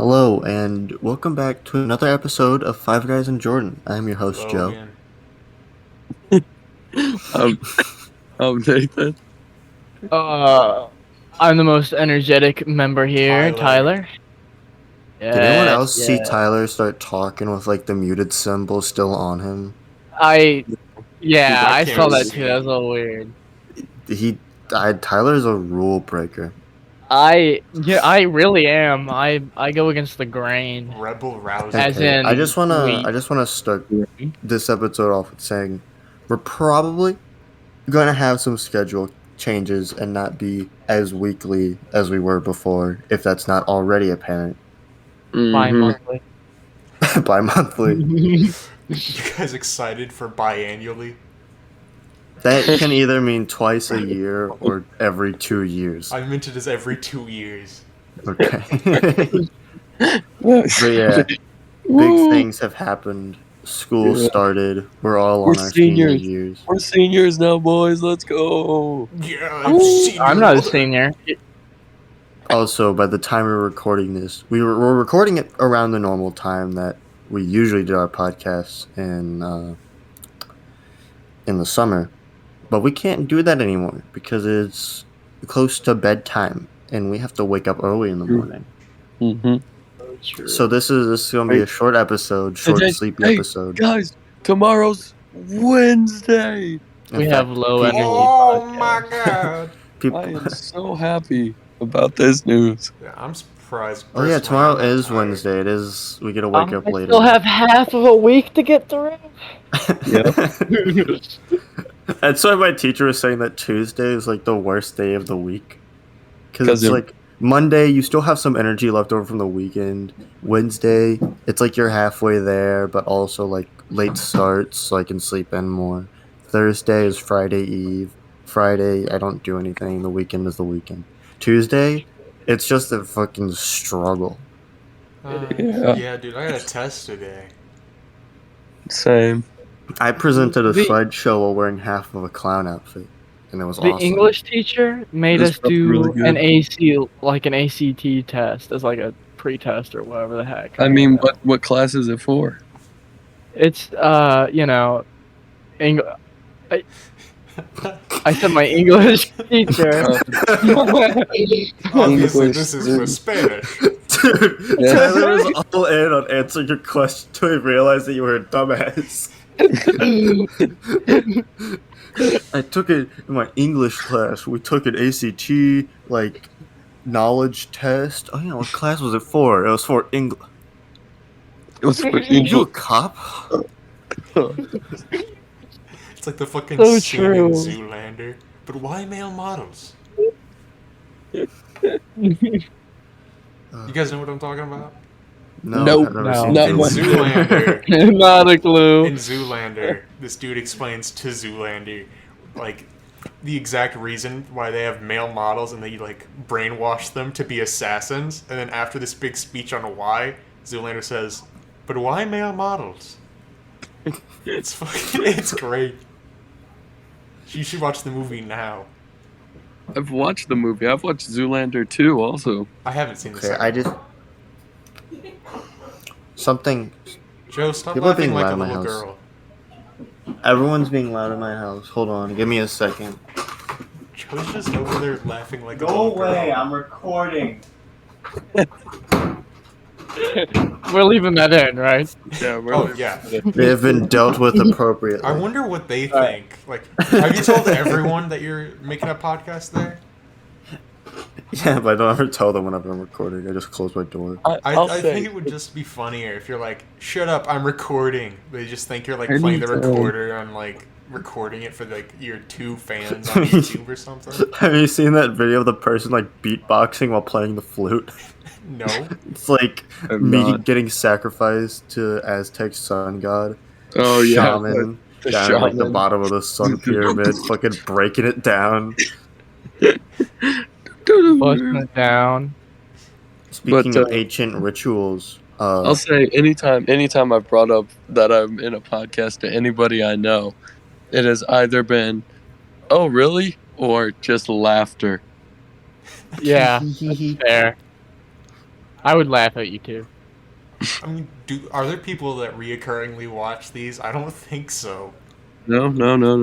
Hello, and welcome back to another episode of Five Guys and Jordan. I'm your host, Hello Joe. again. Nathan. I'm the most energetic member here, Tyler. Did anyone Yes, else see Tyler start talking with like the muted symbol still on him? I I saw can't that see. too. That was a little weird. Tyler's a rule breaker. I really am. I go against the grain. Rebel rouser. As in, I just wanna we- start this episode off with saying we're probably gonna have some schedule changes and not be as weekly as we were before, if that's not already apparent. bi-monthly. Bi-monthly. You guys excited for biannually? That can either mean twice a year or every 2 years. I meant it as every 2 years. Okay. But yeah, big things have happened. School started. We're all on our senior years. We're seniors now, boys. Let's go. Yeah, I'm not a senior. Also, by the time we're recording this, we're recording it around the normal time that we usually do our podcasts in the summer. But we can't do that anymore because it's close to bedtime and we have to wake up early in the morning. Mm-hmm. So this is going to be a short episode, sleepy episode. Guys, tomorrow's Wednesday. We have low energy. Oh my god. I am so happy about this news. Yeah, I'm surprised. Oh yeah, personally, tomorrow I'm is tired. Wednesday. It is. We get to wake up I later. still have half of a week to get through. That's why my teacher was saying that Tuesday is like the worst day of the week. Because it's like Monday, you still have some energy left over from the weekend. Wednesday, it's like you're halfway there, but also like late starts, so I can sleep in more. Thursday is Friday Eve. Friday, I don't do anything. The weekend is the weekend. Tuesday, it's just a fucking struggle. Yeah, dude, I got a test today. Same. I presented a slideshow while wearing half of a clown outfit, and it was The awesome. English teacher made us do really an ACT test as like a pre-test or whatever the heck. I mean, what class is it for? It's I said my English teacher. Obviously, this is for Spanish. Dude, Tyler was all in on answering your question until he realized that you were a dumbass. I took it in my English class. We took an ACT, like, knowledge test. Oh, yeah, what class was it for? It was for English. It was for You a cop? It's like the fucking So scene in true. Zoolander. But why male models? You guys know what I'm talking about? No, Nope. I've never No. seen Not In one. Zoolander, Not a clue. in Zoolander, this dude explains to Zoolander, like, the exact reason why they have male models and they, like, brainwash them to be assassins. And then after this big speech on why, Zoolander says, but why male models? It's great. You should watch the movie now. I've watched the movie. I've watched Zoolander 2 also. I haven't seen the Okay, second I just... Something... Joe, stop People are laughing being like loud a in my little house. girl. Everyone's being loud in my house. Hold on, give me a second. Joe's just over there laughing like a little girl. I'm recording. We're leaving that in, right? Yeah, we're Oh, yeah. They have been dealt with appropriately. I wonder what they think. Like, have you told everyone that you're making a podcast there? Yeah, but I don't ever tell them whenever I'm recording. I just close my door. I think it would just be funnier if you're like, shut up, I'm recording. They just think you're like playing the recorder on like recording it for like your 2 fans on YouTube or something. Have you seen that video of the person like beatboxing while playing the flute? No. It's like I've me not. getting sacrificed to Aztec sun god. Oh, yeah. Shaman The down at like the shaman. bottom of the sun pyramid, fucking breaking it down. Busting it down. Speaking But, of ancient rituals, I'll say anytime I've brought up that I'm in a podcast to anybody I know, it has either been, oh, really? Or just laughter. Yeah, that's fair. I would laugh at you too. I mean, are there people that reoccurringly watch these? I don't think so. No.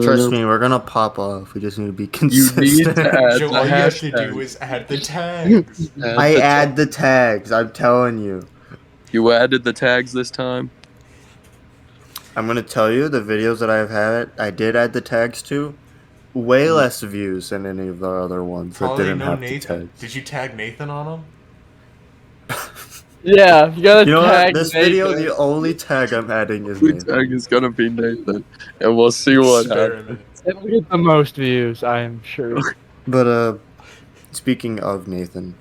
Trust me, we're gonna pop off. We just need to be You consistent. need to add Joe, the all you have to hashtag. do is add the tags. I add the tags. I'm telling you. You added the tags this time? I'm gonna tell you the videos that I've had. I did add the tags to. Way less views than any of the other ones Probably that didn't no have the Nathan. tags. Did you tag Nathan on them? Yeah, you gotta You know tag what? This Nathan. video, the only tag I'm adding is The Nathan. tag is gonna be Nathan, and we'll see what happens. Experiment. It'll get the most views, I am sure. But speaking of Nathan,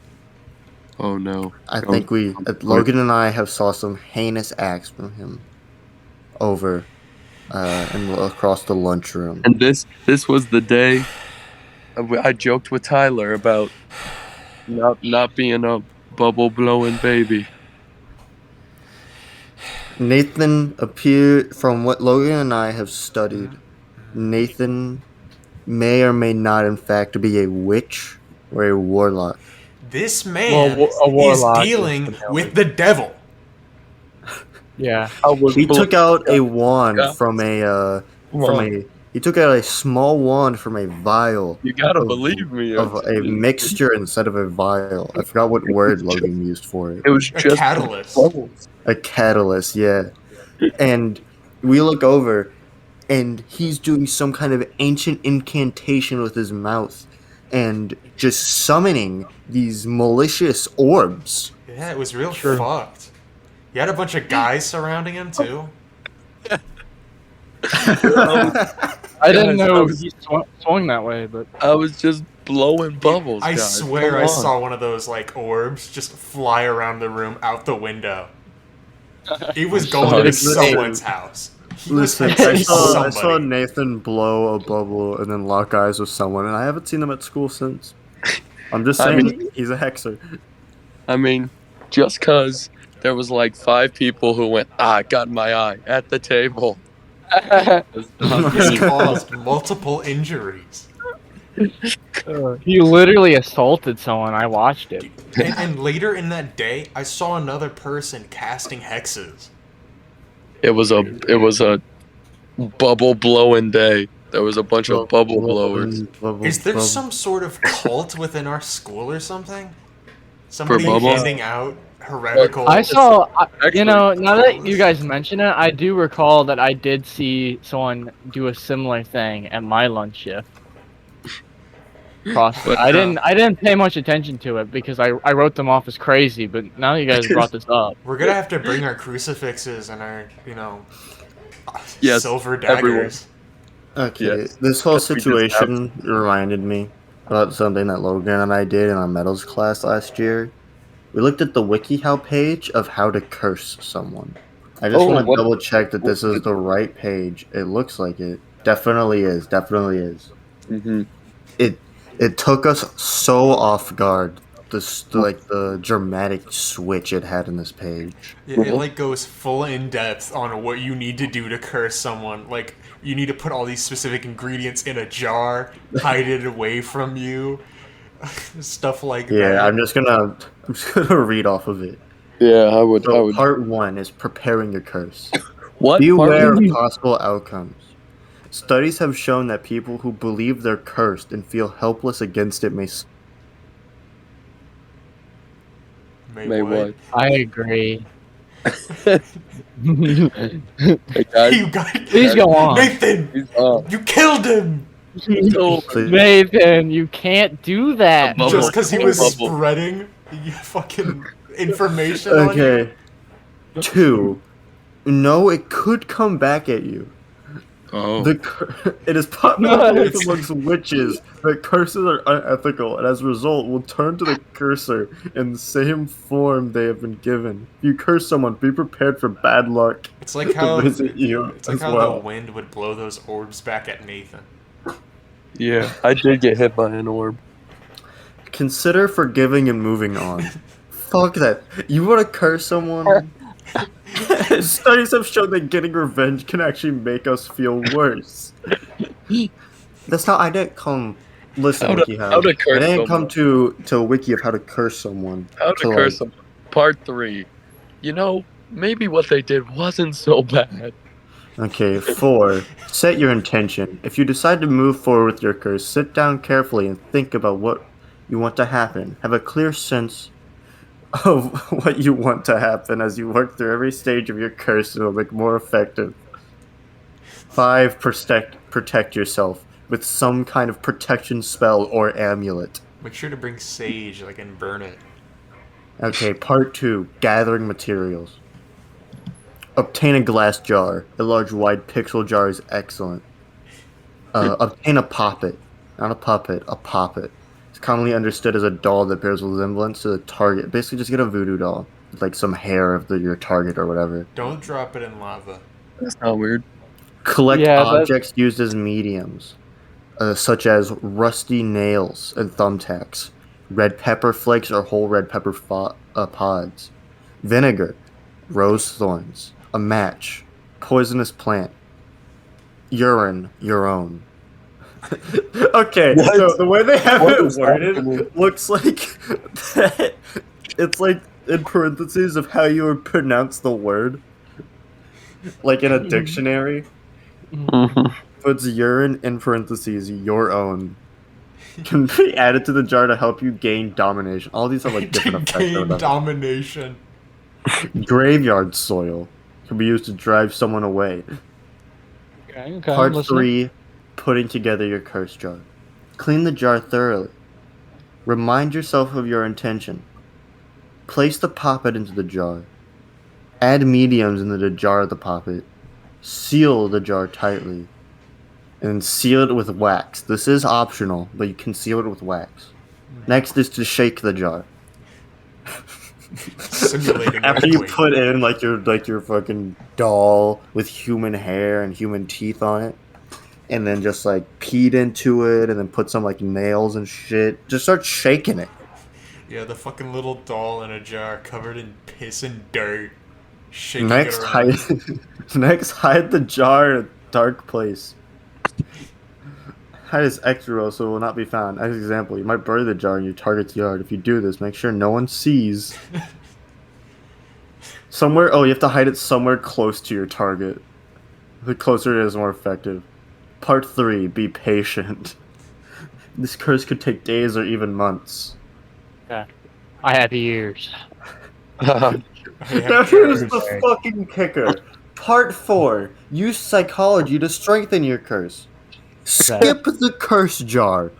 Oh no! I think Logan and I have saw some heinous acts from him over and across the lunchroom. And this was the day I joked with Tyler about not being a bubble blowing baby. Nathan appeared, from what Logan and I have studied, Nathan may or may not in fact be a witch or a warlock. This man Well, a warlock is is dealing the with the devil. Yeah. He took out a wand from Come he took out a small wand from a vial You gotta of- believe me. of a mixture instead of a vial. I forgot what word Logan used for it. It was A just catalyst. bubbles. A catalyst, yeah. And we look over, and he's doing some kind of ancient incantation with his mouth, and just summoning these malicious orbs. Yeah, it was real Sure. fucked. He had a bunch of guys surrounding him too. I didn't Guys, know I was- he swung that way, but I was just blowing bubbles. I guys. swear Come I on. saw one of those like orbs just fly around the room out the window. He was going to Listen. someone's house. He was Listen, hexing I saw somebody. Nathan blow a bubble and then lock eyes with someone, and I haven't seen him at school since. I'm just I saying, he's a hexer. I mean, just cause there was like 5 people who went, got my eye at the table. He's caused multiple injuries. he literally assaulted someone. I watched it. And later in that day, I saw another person casting hexes. It was a bubble blowing day. There was a bunch of bubble blowers. Is there some sort of cult within our school or something? Somebody bubbles? handing out heretical. I saw, Actually- you know, now that you guys mention it, I do recall that I did see someone do a similar thing at my lunch shift. But, I didn't pay much attention to it because I wrote them off as crazy, but now you guys brought this up. We're gonna have to bring our crucifixes and our, Yes, silver daggers. Okay, Yes. this whole We just have situation reminded me about something that Logan and I did in our metals class last year. We looked at the WikiHow page of how to curse someone. I just want to what- double check that this is the right page. It looks like it. Definitely is. Definitely is. Mm-hmm. It took us so off guard. The dramatic switch it had in this page. It like goes full in depth on what you need to do to curse someone. Like you need to put all these specific ingredients in a jar, hide it away from you, stuff like Yeah, that. I'm just gonna read off of it. Yeah, I would. So part 1 is preparing a curse. What? Be aware Pardon? of possible outcomes. Studies have shown that people who believe they're cursed and feel helpless against it may May what? I agree. Hey guys, You got Please go on. Nathan, he's you killed him so Please. Nathan, you can't do that. Bubble. just because he was Bubble. spreading fucking information on you. Okay. 2. No, it could come back at you. Oh. It is popular belief amongst witches that curses are unethical and as a result will turn to the cursor in the same form they have been given. If you curse someone, be prepared for bad luck It's like to how visit you it's like as how well. the wind would blow those orbs back at Nathan. Yeah, I did get hit by an orb. Consider forgiving and moving on. Fuck that. You want to curse someone? Studies have shown that getting revenge can actually make us feel worse. That's not. I didn't come. Listen, How to WikiHow. curse I didn't come someone. to a wiki of how to curse someone. How to to, curse like, them Part 3. Maybe what they did wasn't so bad. Okay, 4. Set your intention. If you decide to move forward with your curse, sit down carefully and think about what you want to happen. Have a clear sense of what you want to happen as you work through every stage of your curse to make it more effective. 5. Protect yourself with some kind of protection spell or amulet. Make sure to bring sage, and burn it. Okay, part 2. Gathering materials. Obtain a glass jar. A large, wide pixel jar is excellent. Obtain a poppet. Not a puppet, a poppet. It's commonly understood as a doll that bears a resemblance to the target. Basically, just get a voodoo doll. With, some hair of your target or whatever. Don't drop it in lava. That's not weird. Collect objects used as mediums, such as rusty nails and thumbtacks, red pepper flakes or whole red pepper pods, vinegar, rose thorns, a match, poisonous plant, urine, your own. Okay, so the way they have it worded looks like that it's in parentheses of how you would pronounce the word, in a dictionary. Puts urine in parentheses, your own. Can be added to the jar to help you gain domination. All these have different effects. Gain domination. Graveyard soil can be used to drive someone away. Okay. Part 3, putting together your curse jar. Clean the jar thoroughly. Remind yourself of your intention. Place the poppet into the jar. Add mediums into the jar of the poppet. Seal the jar tightly. And seal it with wax. This is optional, but you can seal it with wax. Next is to shake the jar. Simulating After you earthquake. put in your fucking doll with human hair and human teeth on it, and then just peed into it, and then put some nails and shit. Just start shaking it. Yeah, the fucking little doll in a jar covered in piss and dirt. Shaking Next, it around. hide the jar in a dark place. Hide is extra row, so it will not be found. As an example, you might bury the jar in your target's yard. If you do this, make sure no one sees. You have to hide it somewhere close to your target. The closer it is, the more effective. Part 3, be patient. This curse could take days or even months. Okay. I have years. Now here's the fucking kicker. Part 4, use psychology to strengthen your curse. Skip the curse jar.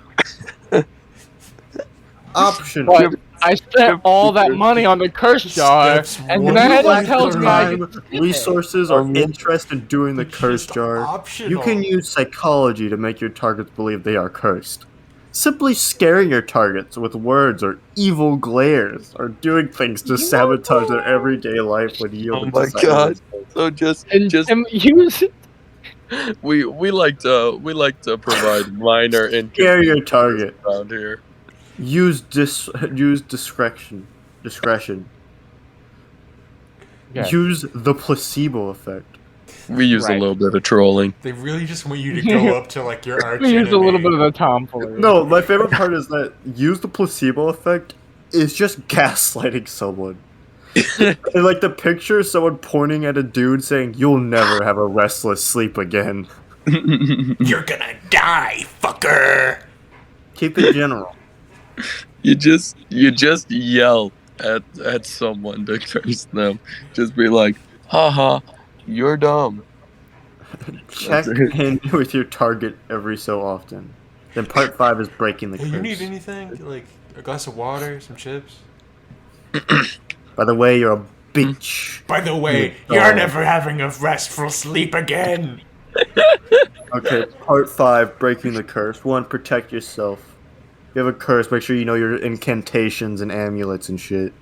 Optional. But I spent all that money on the curse jar, and then it tells me I can resources or interest in doing the curse jar. Optional. You can use psychology to make your targets believe they are cursed. Simply scaring your targets with words or evil glares, or doing things to sabotage their everyday life when you. Oh my god! So just use. We like to provide minor scare your target around here. Use discretion. Yeah. Use the placebo effect. We use a little bit of trolling. They really just want you to go up to your arch We use a little enemy. bit of the tomfoolery. No, my favorite part is that use the placebo effect is just gaslighting someone. And, the picture of someone pointing at a dude saying, "You'll never have a restless sleep again." You're gonna die, fucker! Keep it general. You just yell at someone to curse them. Just be like, haha, you're dumb. Check in with your target every so often. Then part 5 is breaking the curse. Hey, you need anything? A glass of water, some chips? By the way, you're a bitch. By the way, you're never having a restful sleep again! Okay, part 5, breaking the curse. 1, protect yourself. If you have a curse, make sure you know your incantations and amulets and shit.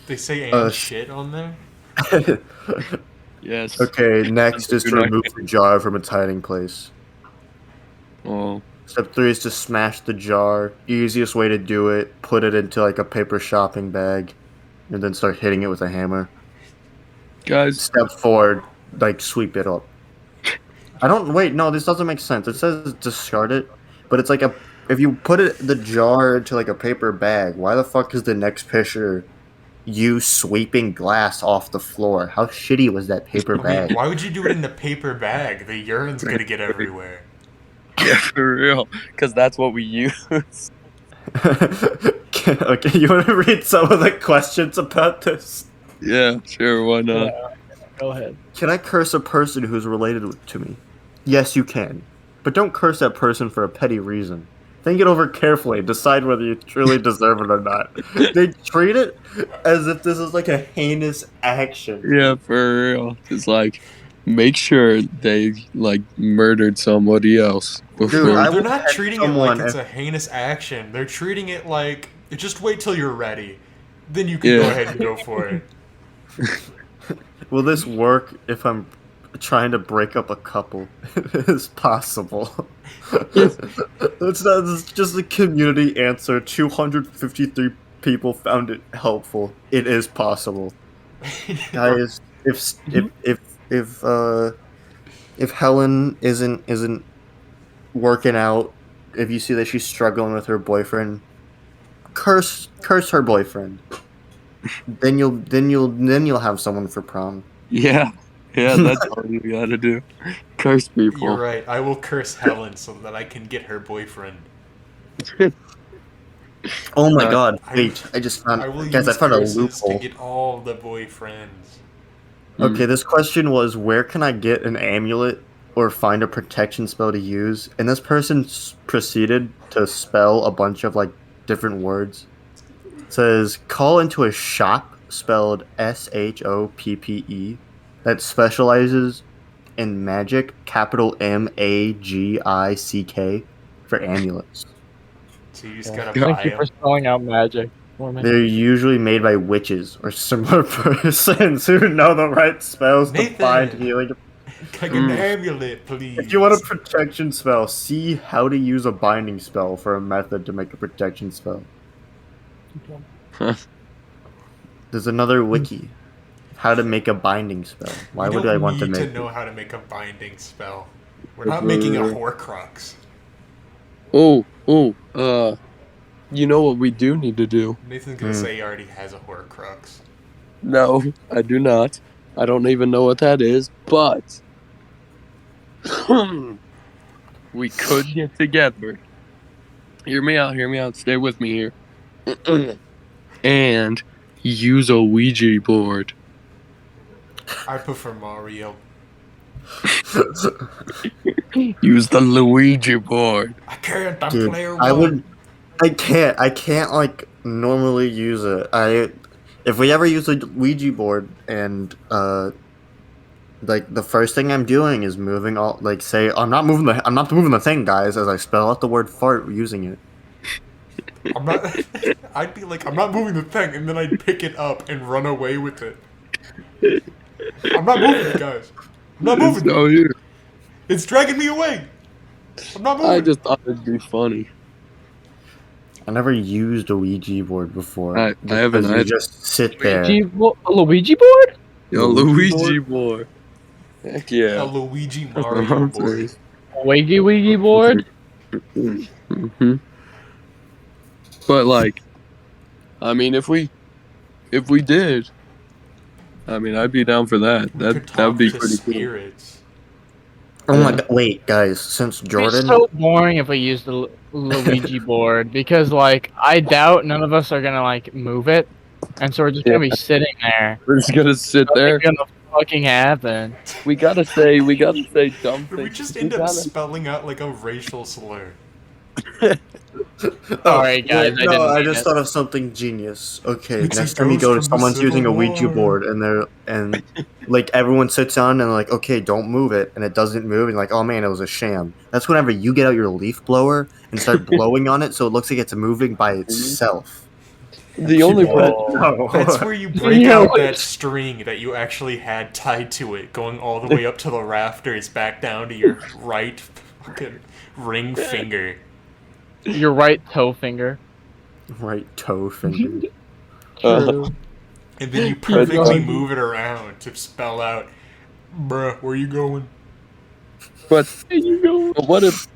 They say and shit on there? Yes. Okay, next is to remove the jar from its hiding place. Oh. Step 3 is to smash the jar. Easiest way to do it, put it into a paper shopping bag, and then start hitting it with a hammer. Guys. Step 4, sweep it up. No, this doesn't make sense. It says discard it, but it's if you put the jar into a paper bag, why the fuck is the next picture you sweeping glass off the floor. How shitty was that paper bag? Why would you do it in the paper bag? The urine's gonna get everywhere. Yeah, for real. Because that's what we use. Okay, you want to read some of the questions about this? Yeah, sure, why not? Yeah, go ahead. Can I curse a person who's related to me? Yes, you can. But don't curse that person for a petty reason. Think it over carefully and decide whether you truly deserve it or not. They treat it as if this is like a heinous action. Yeah, for real. Just like, make sure they like murdered somebody else before. Dude, They're not treating it like it's a heinous action. They're treating it like, just wait till you're ready. Then you can go ahead and go for it. Will this work if I'm trying to break up a couple? It is possible. It's just a community answer. 253 people found it helpful. It is possible. Guys, if Helen isn't working out, if you see that she's struggling with her boyfriend, curse her boyfriend. Then you'll have someone for prom. Yeah, that's all you gotta do. Curse people. You're right. I will curse Helen so that I can get her boyfriend. Oh my god! Wait, I found I a curses loophole. to get all the boyfriends. Okay, this question was, where can I get an amulet or find a protection spell to use? And this person proceeded to spell a bunch of like different words. It says, call into a shop spelled SHOPPE that specializes in magic, capital MAGICK, for amulets. So you just gotta buy Thank you them. for spelling out magic for me. They're usually made by witches or similar persons who know the right spells to Nathan! find healing. Can I get an amulet, please? If you want a protection spell, see how to use a binding spell for a method to make a protection spell. There's another wiki. How to make a binding spell. Why would I want to make to know how to make a binding spell. We're not making a Horcrux. You know what we do need to do? Nathan's gonna say he already has a Horcrux. No, I do not. I don't even know what that is, but we could get together. Hear me out. Stay with me here. And use a Ouija board. I prefer Mario. Use the Luigi board. I can't. I'm Dude, player I one. I can't like normally use it. If we ever use a Ouija board and like the first thing I'm doing is moving all like say I'm not moving the thing, guys, as I spell out the word fart using it. I'm not. I'd be like, I'm not moving the thing, and then I'd pick it up and run away with it. I'm not moving it, guys. I'm not moving Oh, it. here. It's dragging me away. I'm not moving. I just thought it'd be funny. I never used a Ouija board before. I haven't You either. just sit there. A Luigi board? Yo, Luigi board. Heck a yeah. Luigi That's what Mario I'm board. saying. Ouija board? Mm-hmm. But like, I mean, if we did, I mean, I'd be down for that. We could That would be talk to pretty cool. spirits. Oh my god! Wait, guys. Since It's Jordan, so boring if we use the Luigi board because, like, I doubt none of us are gonna like move it, and so we're just gonna be sitting there. We're just gonna sit there. Nothing's gonna fucking happen. We gotta say dumb Did things. we just end up spelling out like a racial slur? Sorry, guys. I no, didn't I mean just it. thought of something genius. Okay, It's a next time you ghost go from to the someone's using a Civil Ouija War. board and like everyone sits down and like, okay, don't move it, and it doesn't move, and like, oh man, it was a sham. That's whenever you get out your leaf blower and start blowing on it, so it looks like it's moving by itself. The only Whoa. No. That's where you break Yeah, out what- that string that you actually had tied to it, going all the way up to the rafters, back down to your right fucking ring finger. Your right toe finger. Right toe finger. Uh, And then you perfectly God. move it around to spell out, bruh, where you going? but There you go. what if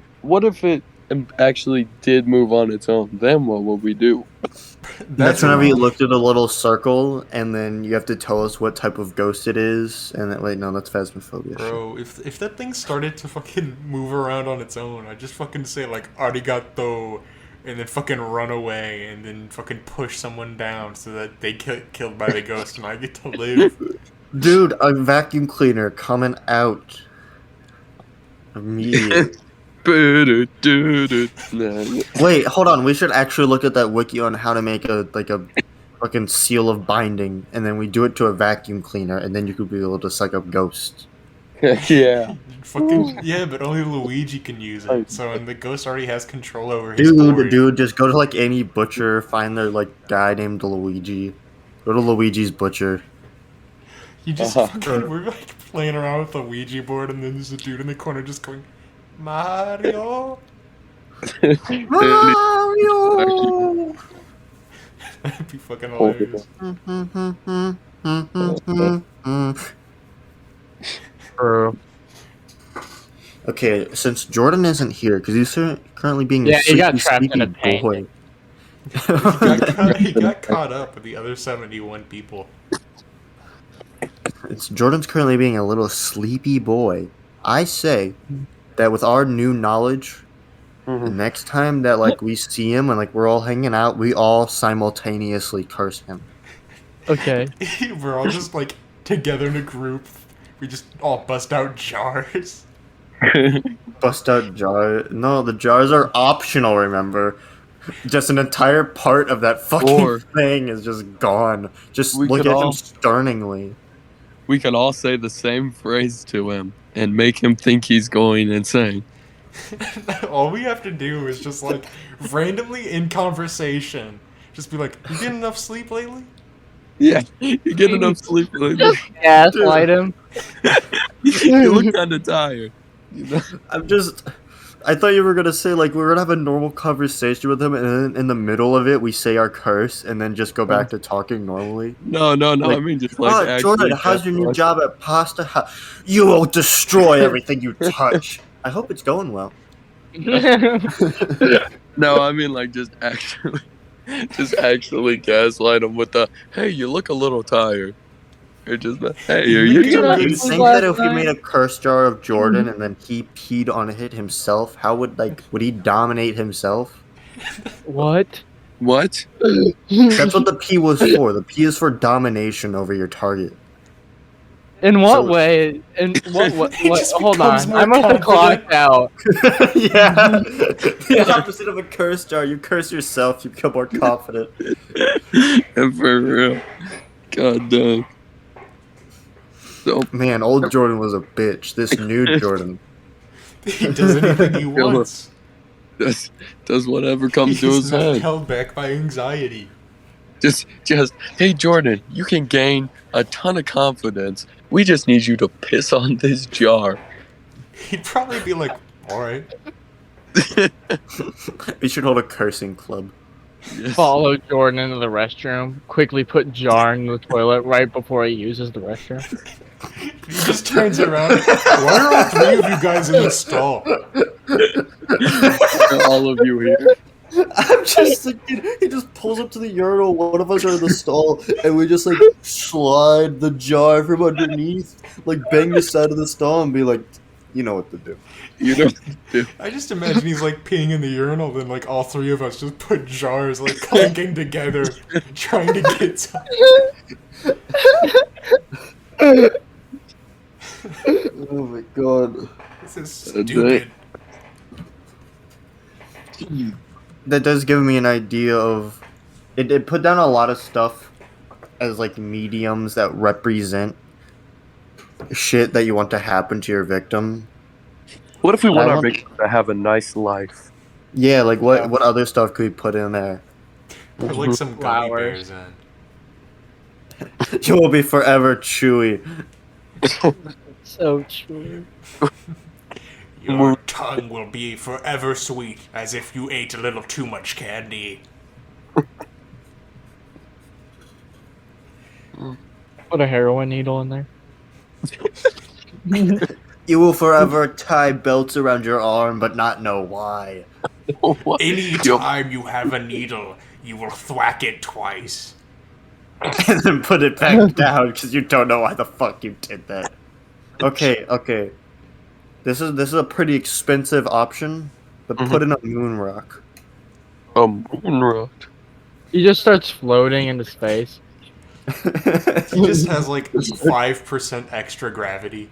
actually did move on its own, then what would we do? That's whenever you looked at a little circle, and then you have to tell us what type of ghost it is. And then, wait, no, that's phasmophobia. Bro, if that thing started to fucking move around on its own, I'd just fucking say like arigato, and then fucking run away, and then fucking push someone down so that they get killed by the ghost and I get to live. Dude, a vacuum cleaner coming out immediately. Wait, hold on. We should actually look at that wiki on how to make a fucking seal of binding, and then we do it to a vacuum cleaner, and then you could be able to suck up ghosts. Yeah. Fucking yeah, but only Luigi can use it. So and the ghost already has control over his glory. Dude, just go to like any butcher, find their like guy named Luigi. Go to Luigi's butcher. You just fucking, we're like playing around with the Ouija board, and then there's a dude in the corner just going, Mario. Mario. That'd be fucking hilarious. Okay, since Jordan isn't here, because he's currently being he got trapped in a tank. boy. He got caught up with the other 71 people. Jordan's currently being a little sleepy boy. I say that with our new knowledge, the next time that like we see him and like we're all hanging out, we all simultaneously curse him. Okay. We're all just like together in a group. We just all bust out jars. Bust out jar? No, the jars are optional. Remember, just an entire part of that fucking thing is just gone. Just look at him sternly. We could all say the same phrase to him and make him think he's going insane. All we have to do is just like randomly in conversation, just be like, "You get enough sleep lately?" Yeah, you get enough sleep lately. Gaslight him. You look kind of tired. You know? I thought you were gonna say like we're gonna have a normal conversation with him, and then in the middle of it we say our curse, and then just go back to talking normally. No. Like, I mean, just like. Jordan, how's your new job at Pasta House? You will destroy everything you touch. I hope it's going well. No, I mean like just actually gaslight him with the hey, you look a little tired. Or just hey, are you? Do you think that if we made a curse jar of Jordan and then he peed on it himself, how would he dominate himself? What? What? That's what the pee was for. The pee is for domination over your target. In what way? In what? Hold on. I must have clocked out. Yeah. The opposite of a curse jar. You curse yourself, you become more confident. For real. God damn. So, man, old Jordan was a bitch. This new Jordan. He does anything he wants. Does whatever comes to his head. He's held back by anxiety. Just, hey Jordan, you can gain a ton of confidence. We just need you to piss on this jar. He'd probably be like, alright. We should hold a cursing club. Yes. Follow Jordan into the restroom. Quickly put jar in the toilet right before he uses the restroom. He just turns around. Why are all three of you guys in the stall? All of you here. I'm just thinking, he just pulls up to the urinal, one of us are in the stall, and we just like slide the jar from underneath, like bang the side of the stall and be like, you know what to do. You know what to do. I just imagine he's like peeing in the urinal, then like all three of us just put jars like clanking together, trying to get some. Oh my god. This is stupid. That does give me an idea of it put down a lot of stuff as like mediums that represent shit that you want to happen to your victim. What if we want our victim to have a nice life? Yeah, like what other stuff could we put in there? Put like some gummy bears in. You will be forever chewy. So chewy. Your tongue will be forever sweet, as if you ate a little too much candy. Put a heroin needle in there. You will forever tie belts around your arm, but not know why. What? Anytime you have a needle, you will thwack it twice. And then put it back down because you don't know why the fuck you did that. Okay. This is a pretty expensive option, but put in a moon rock. A moon rock. He just starts floating into space. He just has like 5% extra gravity.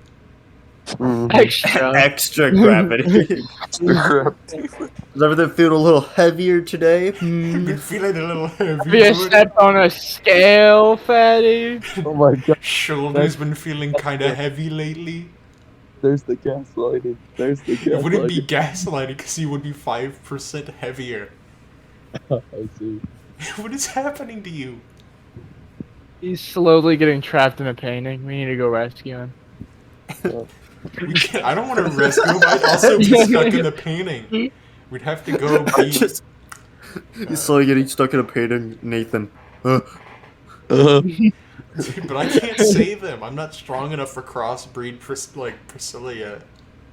Extra gravity. Does everything feel a little heavier today? Been feeling a little heavy. Have you stepped on a scale, fatty? Oh my god. Shoulder's been feeling kind of heavy lately. There's the gaslighting. It wouldn't be gaslighting because he would be 5% heavier. I see. What is happening to you? He's slowly getting trapped in a painting. We need to go rescue him. I don't want to rescue him. I'd also be stuck in the painting. We'd have to go be... He's slowly getting stuck in a painting, Nathan. Dude, but I can't save him. I'm not strong enough for crossbreed Priscilla yet.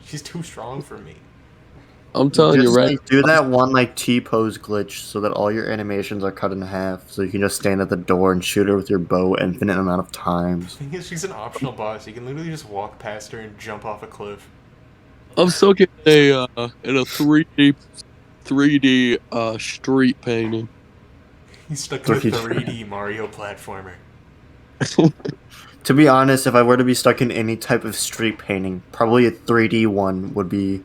She's too strong for me. I'm telling you, right? Do that one T-pose glitch so that all your animations are cut in half, so you can just stand at the door and shoot her with your bow infinite amount of times. The thing is, she's an optional boss. You can literally just walk past her and jump off a cliff. I'm still getting in a 3D street painting. He's stuck in a 3D Mario platformer. To be honest, if I were to be stuck in any type of street painting, probably a 3D one would be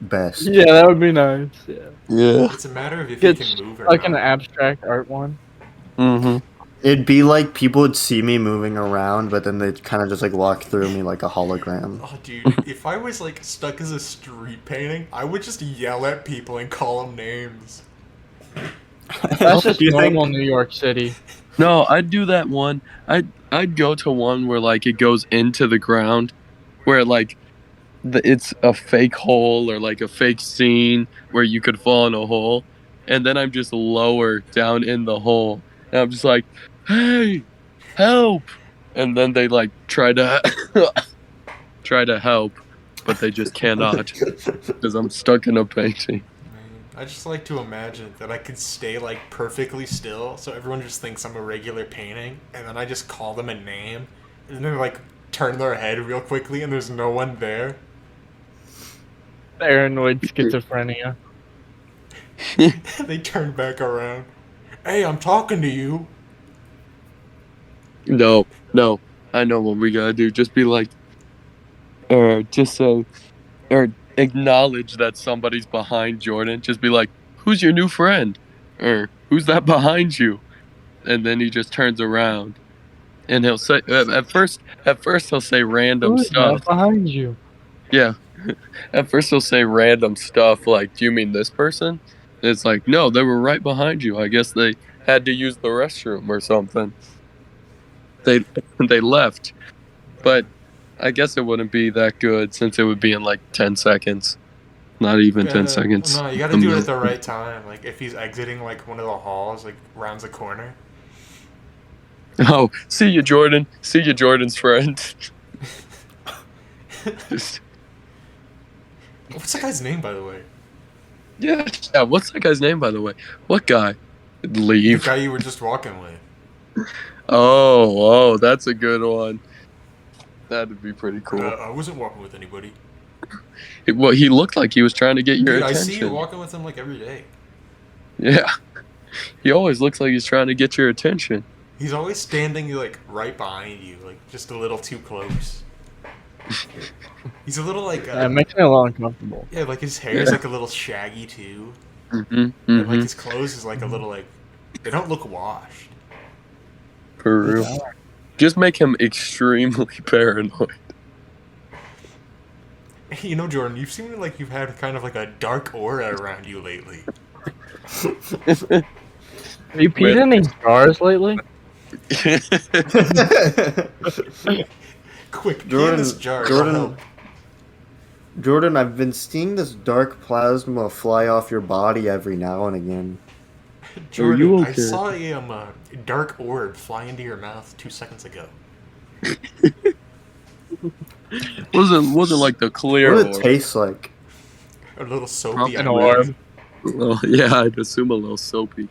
best. Yeah, that would be nice. Yeah. It's a matter of if Get you can move or like not. an abstract art one. It'd be like people would see me moving around, but then they'd kind of just walk through me like a hologram. Oh, dude, if I was stuck as a street painting, I would just yell at people and call them names. That's just normal New York City. No, I'd do that one. I'd go to one where it goes into the ground, where it's a fake hole or a fake scene where you could fall in a hole, and then I'm just lower down in the hole, and I'm just like, hey, help, and then they try to help, but they just cannot because I'm stuck in a painting. I just like to imagine that I could stay perfectly still, so everyone just thinks I'm a regular painting, and then I just call them a name, and then they turn their head real quickly, and there's no one there. Paranoid schizophrenia. They turn back around. Hey, I'm talking to you. No, I know what we gotta do. Just be just say, or acknowledge that somebody's behind Jordan. Just be like, who's your new friend? Or who's that behind you? And then he just turns around. And he'll say, at first he'll say random stuff. Who's behind you? Yeah. At first he'll say random stuff like, do you mean this person? And it's like, no, they were right behind you. I guess they had to use the restroom or something. They left. But I guess it wouldn't be that good since it would be in 10 seconds. Not even 10 seconds. No, you gotta do it at the right time. If he's exiting one of the halls, rounds the corner. Oh, see you, Jordan. See you, Jordan's friend. What's that guy's name, by the way? Yeah, what's that guy's name, by the way? What guy? Leave. The guy you were just walking with. Oh, that's a good one. That'd be pretty cool. I wasn't walking with anybody. Well, he looked like he was trying to get your attention. I see you walking with him every day. Yeah. He always looks like he's trying to get your attention. He's always standing right behind you, just a little too close. He's a little it makes me a little uncomfortable. Yeah, his hair is a little shaggy too. And his clothes is a little they don't look washed. For real. Just make him extremely paranoid. Hey, Jordan, you've seemed like you've had kind of a dark aura around you lately. Have you peed in any jars lately? Quick, Jordan, this jar. Jordan, I've been seeing this dark plasma fly off your body every now and again. Jordan, Are you okay? I saw a dark orb fly into your mouth 2 seconds ago. wasn't like the clear What orb. does it taste like? A little soapy. An orb. Well, yeah, I'd assume a little soapy.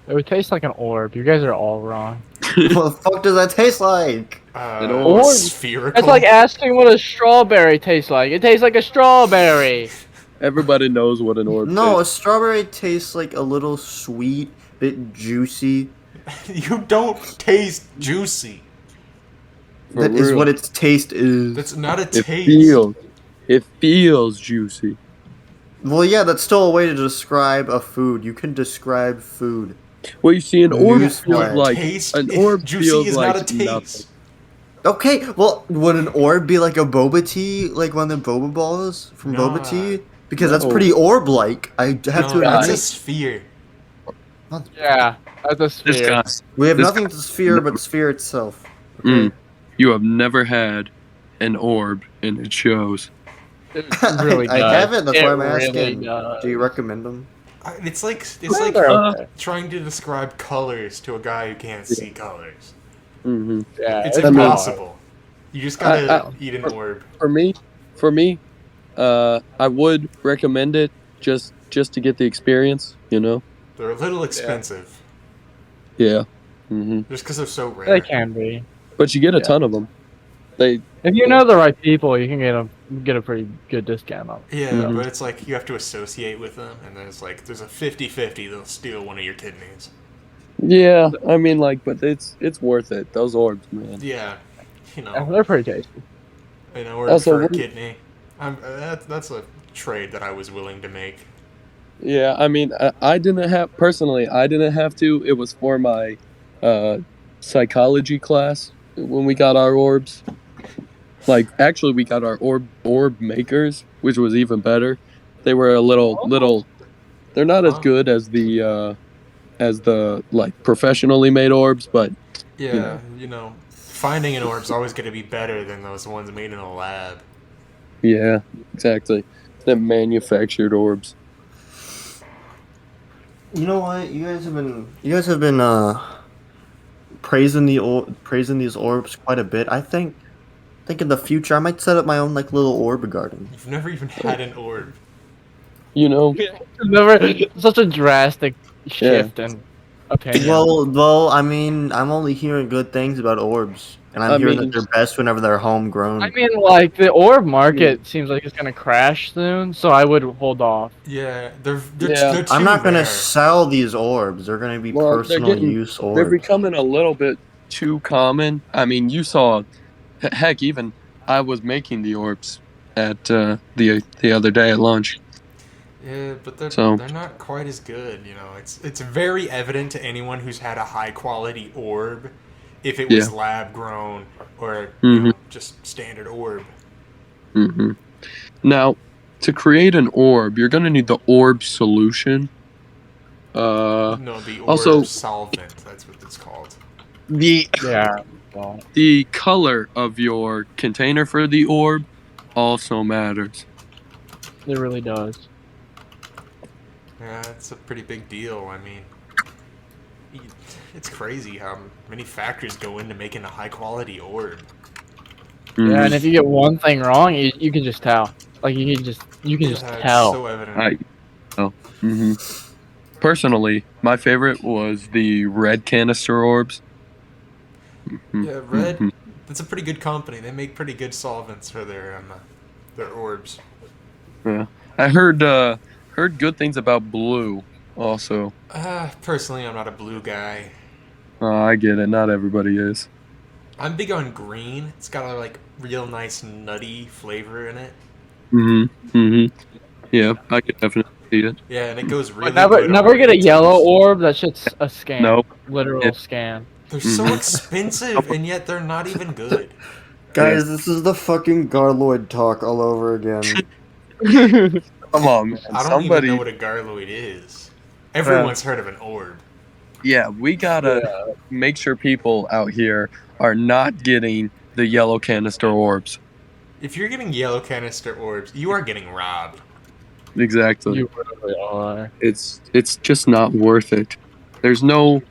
It would taste like an orb. You guys are all wrong. What the fuck does that taste like? orb. Spherical. It's like asking what a strawberry tastes like. It tastes like a strawberry. Everybody knows what an orb No, a tastes. strawberry tastes like a little sweet, bit juicy. You don't taste juicy. For That is real. what its taste is. That's not a It taste. feels juicy. Well, yeah, that's still a way to describe a food. You can describe food. Well, you see, an orb Newsflash. feels like Taste. an orb Juicy feels is like not a taste. nothing. Okay, well, would an orb be like a boba tea, like one of the boba balls from Nah. boba tea? Because that's No. pretty orb-like. I have to No, that's a admit. sphere. Yeah, that's a sphere. Disgusting. We have This nothing to sphere but sphere itself. Okay. Mm. You have never had an orb, and it shows. It really I does. haven't. That's It why I'm really asking. does. Do you recommend them? It's like They're okay. trying to describe colors to a guy who can't see colors. Hmm Yeah, It's I mean- impossible. You just gotta I- eat an orb. For me, I would recommend it just to get the experience. You know. They're a little expensive, Yeah. Hmm just because they're so They rare. can be. But you get a ton of them. They If you know the right people, you can get a pretty good discount on it. Yeah, Mhm. but it's like you have to associate with them, and then it's like there's a 50-50 they'll steal one of your kidneys. Yeah, I mean, like, but it's worth it. Those orbs, man. Yeah, you Yeah, know, they're pretty tasty. an orb Also, for a what- kidney. That's a trade that I was willing to make. Yeah, I mean, I didn't have personally. I didn't have to. It was for my psychology class when we got our orbs. Like, actually, we got our orb makers, which was even better. They were a little. They're not as good as the like professionally made orbs, but Yeah, you know, finding an orb's always going to be better than those ones made in a lab. yeah, exactly. The manufactured orbs. You know what? You guys have been praising these orbs quite a bit. I think in the future I might set up my own like little orb garden. You've never even had an orb. You know, Never such a drastic shift in opinion. Well, I mean, I'm only hearing good things about orbs, and I'm I hearing mean- that they're best whenever they're homegrown. I mean, like the orb market seems like it's gonna crash soon, so I would hold off. Yeah, they're Yeah. too I'm not gonna rare. sell these orbs. They're gonna be Well, they're personal getting- use they're orbs. becoming a little bit too common. I mean, you saw, heck, even I was making the orbs at the other day at lunch. Yeah, but they're So- they're not quite as good. You know, it's very evident to anyone who's had a high quality orb if it was Yeah. lab grown or you know, just standard orb. Hmm Now, to create an orb, you're gonna need the orb solution. No, the orb also- solvent. That's what it's called. The Yeah. Well, the color of your container for the orb also matters. it really does. Yeah, it's a pretty big deal. I mean, it's crazy how many factors go into making a high quality orb. Yeah, and if you get one thing wrong, you can just tell. Like you can just Yeah, it's tell. so evident. Mhm. Personally, my favorite was the red canister orbs. Mhm. Yeah, Red. Mhm. That's a pretty good company. They make pretty good solvents for their orbs. Yeah, I heard good things about blue. Also, Personally, I'm not a blue guy. I get it. Not everybody is. I'm big on green. It's got a like real nice nutty flavor in it. Yeah, I could definitely see it. Yeah, and it goes really. But never good on never get a pizzas. yellow orb. That shit's a scam. Nope. Literal Yeah. scam. They're so expensive, and yet they're not even good. Guys, this is the fucking Garloid talk all over again. Come on, man. I don't Somebody. even know what a garloid is. Everyone's heard of an orb. Yeah, we gotta make sure people out here are not getting the yellow canister orbs. If you're getting yellow canister orbs, you are getting robbed. Exactly. You really are. It's just not worth it. There's no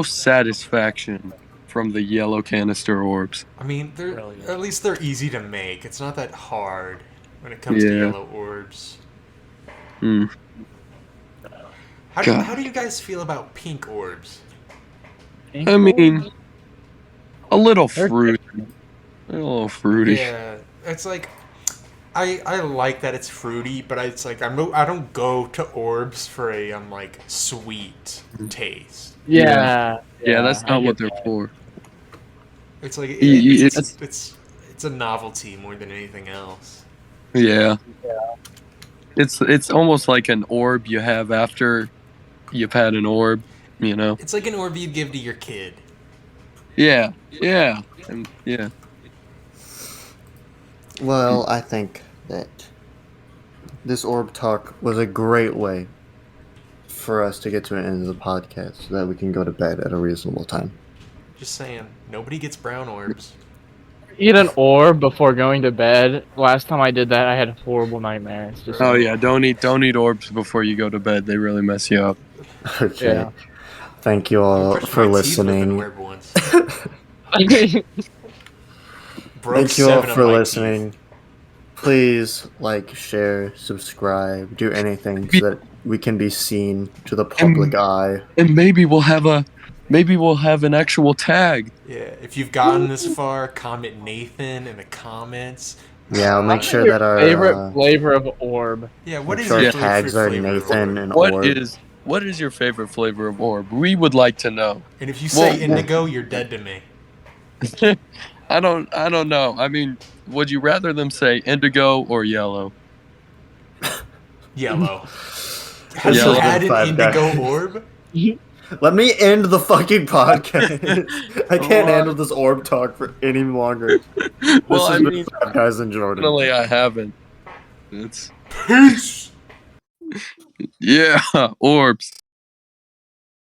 satisfaction from the yellow canister orbs. I mean, they're Really is. at least they're easy to make. It's not that hard when it comes to Yeah. yellow orbs. How do you guys feel about pink orbs? I mean, a little fruity. A little fruity. Yeah, it's like I like that it's fruity, but it's like I don't go to orbs for a like sweet taste. Yeah, That's I not get what they're that. for. It's like It's- it's a novelty more than anything else. Yeah. It's almost like an orb you have after you've had an orb, you know? It's like an orb you'd give to your kid. Yeah. And yeah. Well, I think that this orb talk was a great way for us to get to an end of the podcast so that we can go to bed at a reasonable time. Just saying, nobody gets brown orbs. Eat an orb before going to bed. Last time I did that, I had horrible nightmares. Just Oh yeah, don't eat orbs before you go to bed. They really mess you up. Okay. Yeah. Thank you all Brushed for my teeth with an listening. orb once. Broke Thank you all 7 of for my listening. Please like, share, subscribe, do anything so that we can be seen to the public eye. And maybe we'll have an actual tag. teeth. Yeah, if you've gotten this far, comment Nathan in the comments. Yeah, I'll make What's sure your that our favorite flavor of orb? Yeah, what make is sure your our tags are flavor of Nathan orb? and Orb. What is your favorite flavor of orb? We would like to know. And if you say Well, indigo, you're dead to me. I don't know. I mean, would you rather them say indigo or yellow? Yellow. Have you Yellow. had an 5 guy. indigo orb? Let me end the fucking podcast. I can't Well, handle this orb talk for any longer. Well, This I has been mean, 5 Guys in Jordan. definitely I haven't. It's Peace! yeah, orbs.